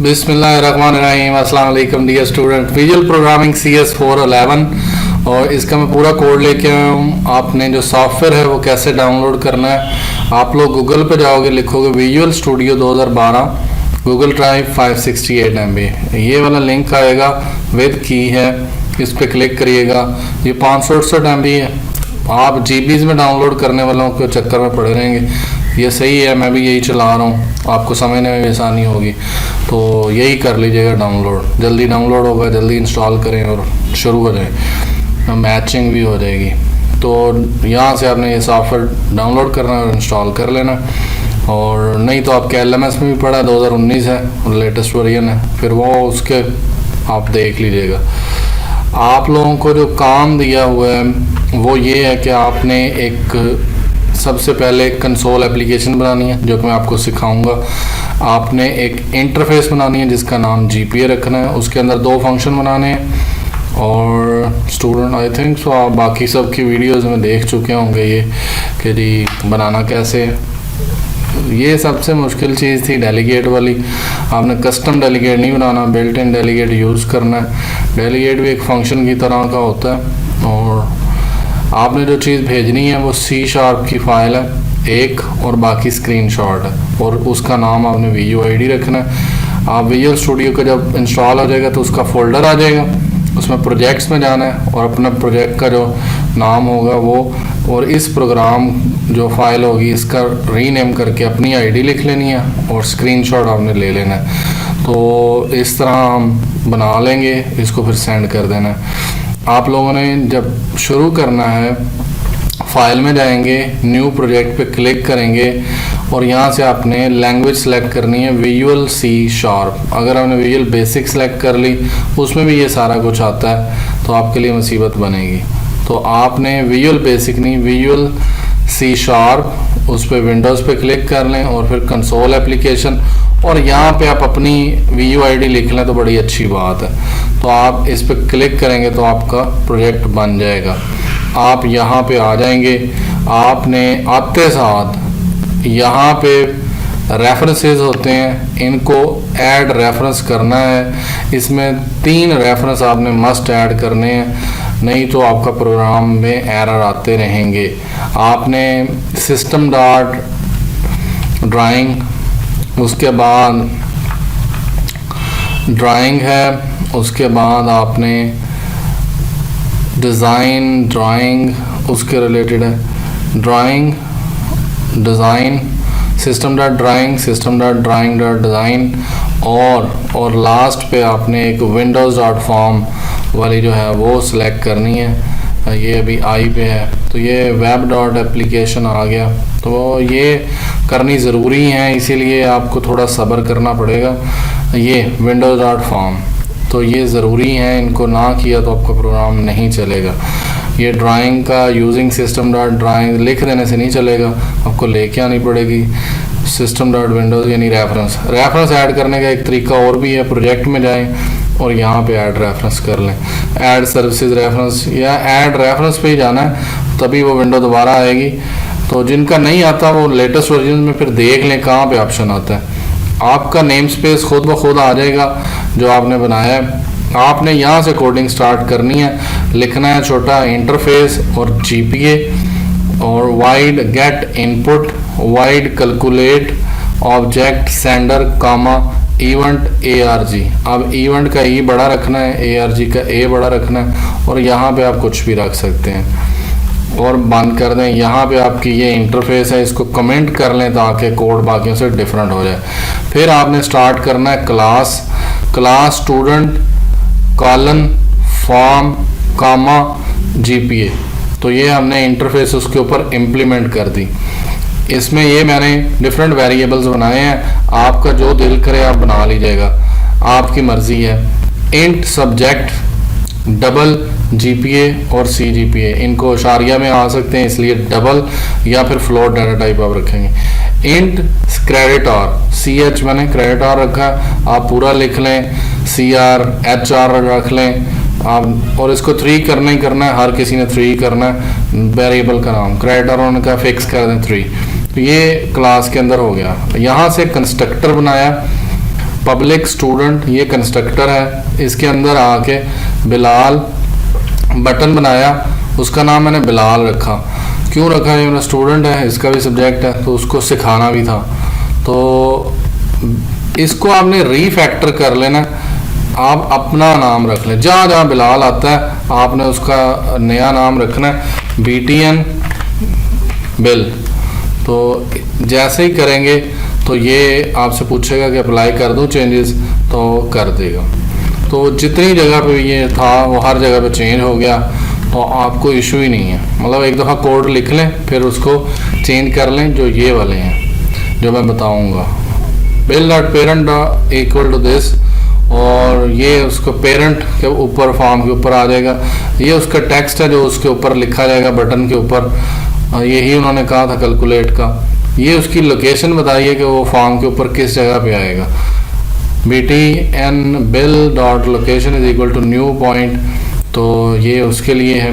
बिस्मिल्लाहिर्रहमानिर्रहीम। अस्सलाम वालेकुम dear student. Visual programming CS 411 और इसका मैं पूरा कोड लेके आया हूँ। आपने जो सॉफ्टवेयर है वो कैसे डाउनलोड करना है, आप लोग गूगल पे जाओगे, लिखोगे visual studio 2012 Google drive 568 MB, ये वाला लिंक आएगा विद की है, इस पर क्लिक करिएगा। ये 568 MB है। आप GBs में डाउनलोड करने वालों के चक्कर में पड़े रहेंगे। ये सही है, मैं भी यही चला रहा हूँ, आपको समझने में भी आसानी होगी, तो यही कर लीजिएगा डाउनलोड। जल्दी डाउनलोड होगा, जल्दी इंस्टॉल करें और शुरू हो जाए, मैचिंग भी हो जाएगी। तो यहाँ से आपने ये सॉफ्टवेयर डाउनलोड करना है और इंस्टॉल कर लेना। और नहीं तो आपके LMS में भी पड़ा है, 2019 है और लेटेस्ट वर्जन है, फिर वो उसके आप देख लीजिएगा। आप लोगों को जो काम दिया हुआ है वो ये है कि आपने एक सबसे पहले एक कंसोल एप्लीकेशन बनानी है, जो कि मैं आपको सिखाऊंगा। आपने एक इंटरफेस बनानी है जिसका नाम GPA रखना है, उसके अंदर 2 फंक्शन बनाने हैं। और स्टूडेंट आई थिंक सो आप बाकी सब की वीडियोस में देख चुके होंगे ये कि जी बनाना कैसे है। ये सबसे मुश्किल चीज़ थी डेलीगेट वाली। आपने कस्टम डेलीगेट नहीं बनाना, बिल्ट इन डेलीगेट यूज़ करना है। डेलीगेट भी एक फंक्शन की तरह का होता है। और आपने जो चीज़ भेजनी है वो C# की फ़ाइल है एक, और बाकी स्क्रीनशॉट है, और उसका नाम आपने VUID रखना है। आप विजुअल स्टूडियो का जब इंस्टॉल हो जाएगा तो उसका फ़ोल्डर आ जाएगा, उसमें प्रोजेक्ट्स में जाना है और अपना प्रोजेक्ट का जो नाम होगा वो, और इस प्रोग्राम जो फाइल होगी इसका रीनेम करके अपनी ID लिख लेनी है और स्क्रीनशॉट आपने ले लेना है। तो इस तरह हम बना लेंगे, इसको फिर सेंड कर देना है। आप लोगों ने जब शुरू करना है, फाइल में जाएंगे, न्यू प्रोजेक्ट पे क्लिक करेंगे और यहाँ से आपने लैंग्वेज सेलेक्ट करनी है विजुअल C#। अगर आपने विजुअल बेसिक सेलेक्ट कर ली, उसमें भी ये सारा कुछ आता है, तो आपके लिए मुसीबत बनेगी। तो आपने विजुअल बेसिक नहीं, विजुअल C#, उस पर विंडोज़ पे क्लिक कर लें और फिर कंसोल एप्लीकेशन, और यहाँ पे आप अपनी VUID लिख लें तो बड़ी अच्छी बात है। तो आप इस पर क्लिक करेंगे तो आपका प्रोजेक्ट बन जाएगा। आप यहाँ पे आ जाएंगे, आपने आते साथ यहाँ पे रेफरेंसेस होते हैं, इनको ऐड रेफरेंस करना है। इसमें 3 रेफरेंस आपने मस्ट ऐड करने हैं, नहीं तो आपका प्रोग्राम में एरर आते रहेंगे। आपने सिस्टम डॉट ड्राइंग, उसके बाद ड्राइंग है, उसके बाद आपने डिज़ाइन ड्राइंग उसके रिलेटेड है, drawing design, system dot drawing, system dot drawing dot design, और लास्ट पे आपने एक विंडोज़ डॉट फॉर्म वाली जो है वो सिलेक्ट करनी है। ये अभी आई पे है, तो ये वेब डॉट एप्लीकेशन आ गया, तो ये करनी ज़रूरी है, इसीलिए आपको थोड़ा सब्र करना पड़ेगा। ये विंडोज़ डॉट फॉर्म, तो ये ज़रूरी है, इनको ना किया तो आपका प्रोग्राम नहीं चलेगा। ये ड्राइंग का यूजिंग सिस्टम डॉट ड्राइंग लिख देने से नहीं चलेगा, आपको लेके आनी पड़ेगी सिस्टम डॉट विंडोज़, यानी रेफरेंस ऐड करने का एक तरीका और भी है। प्रोजेक्ट में जाएं और यहाँ पे ऐड रेफरेंस कर लें, ऐड सर्विसेज रेफरेंस या ऐड रेफरेंस पे ही जाना है, तभी वो विंडो दोबारा आएगी। तो जिनका नहीं आता वो लेटेस्ट वर्जन में फिर देख लें कहाँ पे ऑप्शन आता है। आपका नेम स्पेस खुद ब खुद आ जाएगा जो आपने बनाया है। आपने यहाँ से कोडिंग स्टार्ट करनी है, लिखना है छोटा इंटरफेस और GPA और void get input, void calculate object sender comma event ARG। अब इवेंट का E बड़ा रखना है, ARG का A बड़ा रखना है, और यहाँ पे आप कुछ भी रख सकते हैं और बंद कर दें। यहाँ पे आपकी ये इंटरफेस है, इसको कमेंट कर लें ताकि कोड बाकियों से डिफरेंट हो जाए। फिर आपने स्टार्ट करना है क्लास स्टूडेंट कॉलन फॉर्म कामा GPA। तो ये हमने इंटरफेस उसके ऊपर इम्प्लीमेंट कर दी। इसमें ये मैंने डिफरेंट वेरिएबल्स बनाए हैं, आपका जो दिल करे आप बना लीजिएगा, आपकी मर्ज़ी है। इंट सब्जेक्ट डबल GPA और CGPA, इनको इशारिया में आ सकते हैं इसलिए डबल, या फिर फ्लोट डाटा टाइप आप रखेंगे। इंट क्रेडिटर, CH मैंने क्रेडिटर रखा, आप पूरा लिख लें, CR HR रख लें आप, और इसको 3 करना ही करना है, हर किसी ने 3 करना है। वेरिएबल का नाम क्रेडिटर उनका फिक्स कर दें 3। तो ये क्लास के अंदर हो गया। यहाँ से कंस्ट्रक्टर बनाया, पब्लिक स्टूडेंट ये कंस्ट्रक्टर है, इसके अंदर आके बिलाल बटन बनाया, उसका नाम मैंने बिलाल रखा। क्यों रखा? ये मेरा स्टूडेंट है, इसका भी सब्जेक्ट है, तो उसको सिखाना भी था। तो इसको आपने रीफैक्टर कर लेना, आप अपना नाम रख लें। जहाँ जहाँ बिलाल आता है आपने उसका नया नाम रखना है, BTN बिल। तो जैसे ही करेंगे तो ये आपसे पूछेगा कि अप्लाई कर दूं चेंजेस, तो कर देगा। तो जितनी जगह पे ये था वो हर जगह पे चेंज हो गया, तो आपको इशू ही नहीं है। मतलब एक दफ़ा कोड लिख लें, फिर उसको चेंज कर लें, जो ये वाले हैं जो मैं बताऊंगा। Bill dot parent equal to this, और ये उसको पेरेंट के ऊपर फॉर्म के ऊपर आ जाएगा। ये उसका टेक्स्ट है जो उसके ऊपर लिखा जाएगा बटन के ऊपर, यही उन्होंने कहा था कैलकुलेट का। ये उसकी लोकेशन बताइए कि वो फॉर्म के ऊपर किस जगह पे आएगा। BTN bill dot location is equal to new point, तो ये उसके लिए है।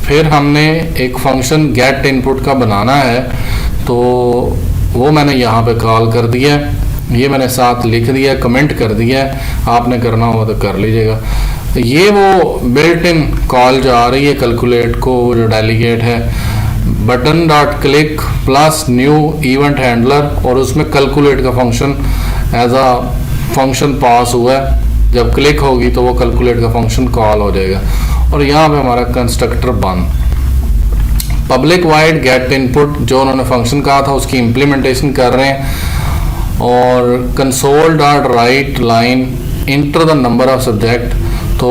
फिर हमने एक फंक्शन गेट इनपुट का बनाना है, तो वो मैंने यहाँ पे कॉल कर दिया है। ये मैंने साथ लिख दिया, कमेंट कर दिया है, आपने करना हो तो कर लीजिएगा। ये वो बिल्ट इन कॉल जो आ रही है कैलकुलेट को, जो डेलीगेट है, button dot click plus new event handler, और उसमें कैलकुलेट का फंक्शन एज अ फंक्शन पास हुआ है। जब क्लिक होगी तो वो कैलकुलेट का फंक्शन कॉल हो जाएगा, और यहाँ पे हमारा कंस्ट्रक्टर बंद। पब्लिक वाइड गेट इनपुट जो उन्होंने फंक्शन कहा था उसकी इम्प्लीमेंटेशन कर रहे हैं। और console dot write line enter the number of subject, तो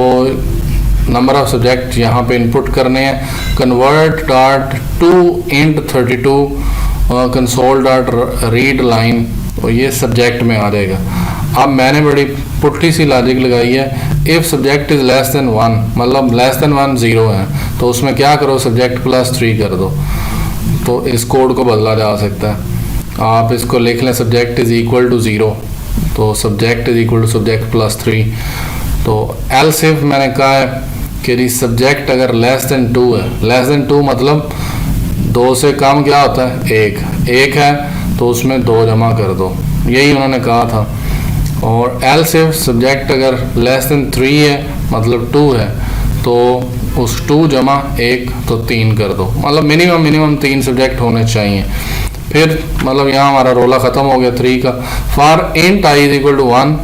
नंबर ऑफ सब्जेक्ट यहाँ पे इनपुट करने हैं। Convert dot to int 32 console dot read line, तो ये सब्जेक्ट में आ जाएगा। अब मैंने बड़ी पुट्ठी सी लॉजिक लगाई है, if subject is less than 1, मतलब लेस देन 1 0 है, तो उसमें क्या करो, सब्जेक्ट प्लस 3 कर दो, तो इस कोड को बदला जा सकता है। आप इसको लिख लें सब्जेक्ट इज़ इक्वल टू 0, तो subject is equal to subject plus 3। तो एल्स इफ मैंने कहा है कि सब्जेक्ट अगर लेस देन 2 है, लेस देन 2 मतलब 2 से कम क्या होता है, 1 है, तो उसमें 2 जमा कर दो, यही उन्होंने कहा था। और एल्स इफ सब्जेक्ट अगर लेस देन 3 है, मतलब 2 है, तो उस 2 जमा 1 तो 3 कर दो, मतलब मिनिमम 3 सब्जेक्ट होने चाहिए। फिर मतलब यहाँ हमारा रोला ख़त्म हो गया 3 का। For int I is equal to 1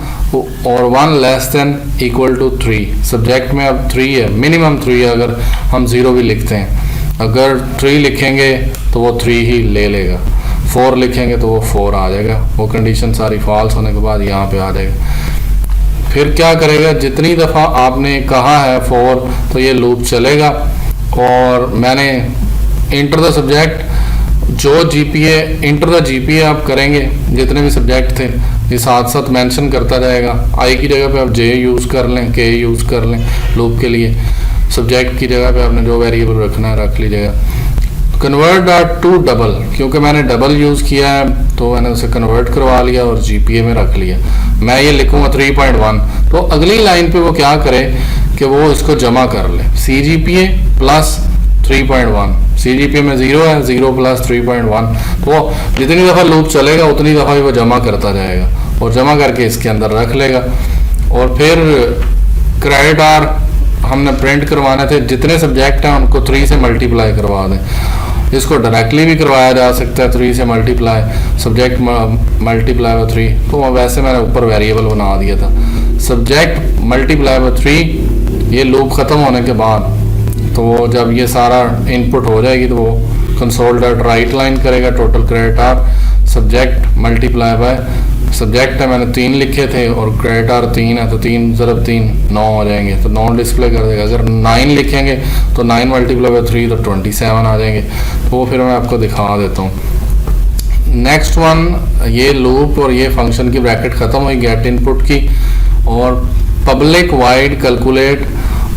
और 1 less than equal to 3, subject में अब 3 है, मिनिमम 3 है। अगर हम 0 भी लिखते हैं, अगर 3 लिखेंगे तो वो 3 ही ले लेगा, 4 लिखेंगे तो वो 4 आ जाएगा। वो कंडीशन सारी फॉल्स होने के बाद यहाँ पे आ जाएगा। फिर क्या करेगा, जितनी दफ़ा आपने कहा है 4, तो ये लूप चलेगा। और मैंने इंटर द सब्जेक्ट, जो GPA इंटर द GPA आप करेंगे, जितने भी सब्जेक्ट थे ये साथ साथ मेंशन करता जाएगा। आई की जगह पे आप J यूज़ कर लें, K यूज़ कर लें लूप के लिए। सब्जेक्ट की जगह पे आपने जो वेरिएबल रखना है रख लीजिएगा। कन्वर्ट डॉट टू डबल, क्योंकि मैंने डबल यूज़ किया है तो मैंने उसे कन्वर्ट करवा लिया और GPA में रख लिया। मैं ये लिखूँगा 3.1, तो अगली लाइन पे वो क्या करे कि वो इसको जमा कर ले, CGPA प्लस 3.1। CGPA में 0 है, 0 प्लस 3.1, तो जितनी दफ़ा लूप चलेगा उतनी दफ़ा ही वो जमा करता जाएगा और जमा करके इसके अंदर रख लेगा। और फिर क्रेडिट आर हमने प्रिंट करवाने थे, जितने सब्जेक्ट हैं उनको 3 से मल्टीप्लाई करवा दें। इसको डायरेक्टली भी करवाया जा सकता है, 3 से मल्टीप्लाई, सब्जेक्ट मल्टीप्लाई बाय 3, तो वैसे मैंने ऊपर वेरिएबल बना दिया था। सब्जेक्ट मल्टीप्लाई बाय 3, ये लूप ख़त्म होने के बाद, तो वो जब ये सारा इनपुट हो जाएगी तो वो कंसोल डॉट राइट लाइन करेगा, total credit are subject multiply by, subject है मैंने 3 लिखे थे और क्रेडिट आर 3 है, तो 3 ज़रब 3 9 हो जाएंगे, तो 9 डिस्प्ले कर देगा। अगर 9 लिखेंगे तो 9 मल्टीप्लाई बाय 3 तो 27 आ जाएंगे। तो वो फिर मैं आपको दिखा देता हूँ। नेक्स्ट वन, ये लूप और ये फंक्शन की ब्रैकेट ख़त्म हुई गेट इनपुट की, और पब्लिक वाइड कैलकुलेट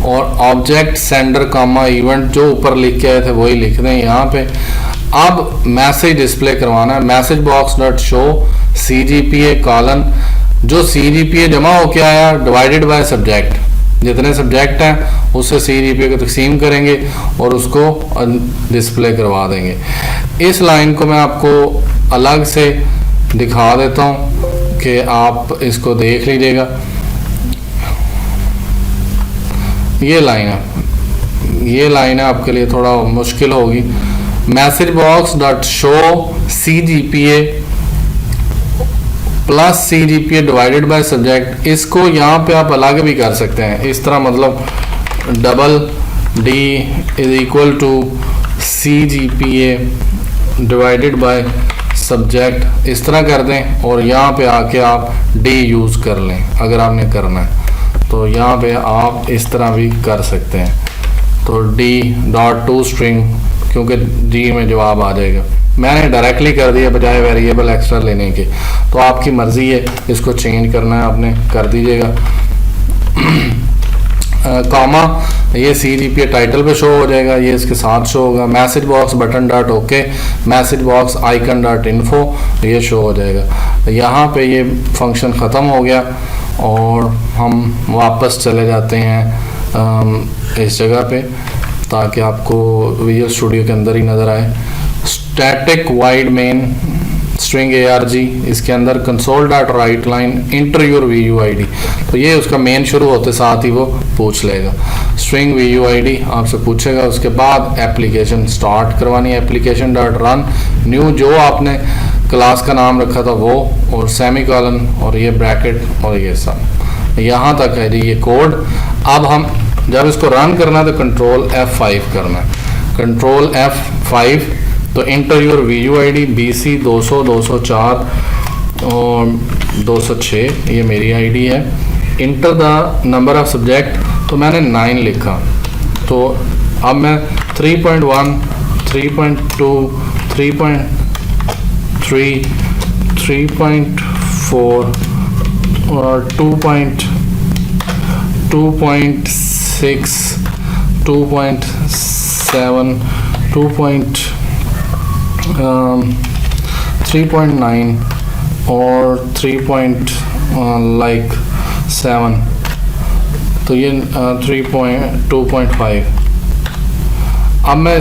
और ऑब्जेक्ट सेंडर कामा इवेंट जो ऊपर लिख के आए थे वही लिख दें यहाँ पे। अब मैसेज डिस्प्ले करवाना है, message box dot show CGPA colon, जो CGPA जमा होके आया डिवाइडेड बाय सब्जेक्ट, जितने सब्जेक्ट हैं उससे CGPA को तकसीम करेंगे और उसको डिस्प्ले करवा देंगे। इस लाइन को मैं आपको अलग से दिखा देता हूँ। कि आप इसको देख लीजिएगा। ये लाइन है आपके लिए थोड़ा मुश्किल होगी। Message box dot show CGPA plus CGPA divided by subject, इसको यहाँ पे आप अलग भी कर सकते हैं इस तरह, मतलब double D is equal to CGPA divided by subject, इस तरह कर दें और यहाँ पे आके आप D यूज़ कर लें अगर आपने करना है तो यहाँ पे आप इस तरह भी कर सकते हैं। तो D.toString, क्योंकि D में जवाब आ जाएगा। मैंने डायरेक्टली कर दिया बजाय वेरिएबल एक्स्ट्रा लेने के, तो आपकी मर्ज़ी है, इसको चेंज करना है आपने कर दीजिएगा। कॉमा ये CGPA टाइटल पे शो हो जाएगा, ये इसके साथ शो होगा। Message box button dot okay, message box icon dot info, ये शो हो जाएगा। यहाँ पे ये फंक्शन ख़त्म हो गया और हम वापस चले जाते हैं इस जगह पे ताकि आपको विजुअल स्टूडियो के अंदर ही नज़र आए। Static wide main string ARG, इसके अंदर console dot write line inter your VUID, तो ये उसका मेन शुरू होते साथ ही वो पूछ लेगा। स्ट्रिंग VUID आपसे पूछेगा, उसके बाद एप्लीकेशन स्टार्ट करवानी है, एप्लीकेशन डॉट रन न्यू, जो आपने क्लास का नाम रखा था वो, और सेमीकोलन और ये ब्रैकेट और ये सब, यहाँ तक है जी ये कोड। अब हम जब इसको रन करना है तो कंट्रोल F5 करना है, कंट्रोल F5, तो इंटर योर VUID BC 200 204 और 206, ये मेरी आईडी है। Enter the number of subject, तो मैंने 9 लिखा, तो अब मैं 3.1 3.2 3.3 3.4 और 2.6 2.7 3.9 और 3.7, तो ये 2.5। अब मैं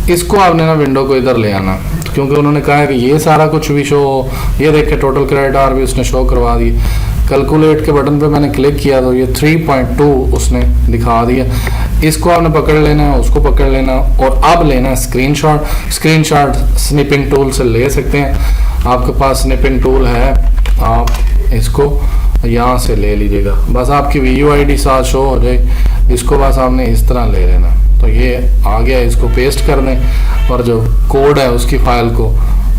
इसको आपने ना विंडो को इधर ले आना, क्योंकि उन्होंने कहा है कि ये सारा कुछ भी शो हो। ये देखे टोटल क्रेडिट आवर भी उसने शो करवा दी। कैलकुलेट के बटन पे मैंने क्लिक किया तो ये 3.2 उसने दिखा दिया। इसको आपने पकड़ लेना है, उसको पकड़ लेना और अब लेना है स्क्रीनशॉट स्निपिंग टूल से ले सकते हैं, आपके पास स्निपिंग टूल है, आप इसको यहाँ से ले लीजिएगा। बस आपकी VUID साथ शो हो जाए, इसको बस आपने इस तरह ले लेना, तो ये आ गया। इसको पेस्ट कर दें और जो कोड है उसकी फाइल को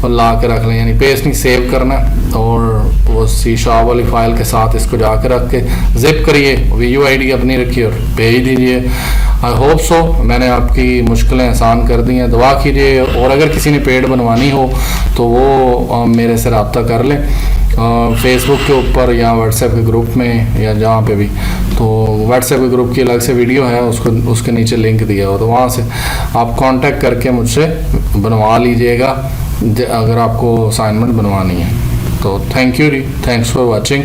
ला के रख लें, यानी पेस्ट नहीं सेव करना, और वो C# वाली फाइल के साथ इसको जाकर रख के जिप करिए, VUID अपनी रखिए और भेज दीजिए। आई होप सो मैंने आपकी मुश्किलें आसान कर दी हैं। दुआ कीजिए, और अगर किसी ने पेड बनवानी हो तो वो मेरे से रब्ता कर लें फेसबुक के ऊपर या व्हाट्सएप के ग्रुप में या जहाँ पे भी। तो व्हाट्सएप के ग्रुप की अलग से वीडियो है, उसके नीचे लिंक दिया हो, तो वहाँ से आप कांटेक्ट करके मुझसे बनवा लीजिएगा अगर आपको असाइनमेंट बनवानी है। तो thank you ji, thanks for watching.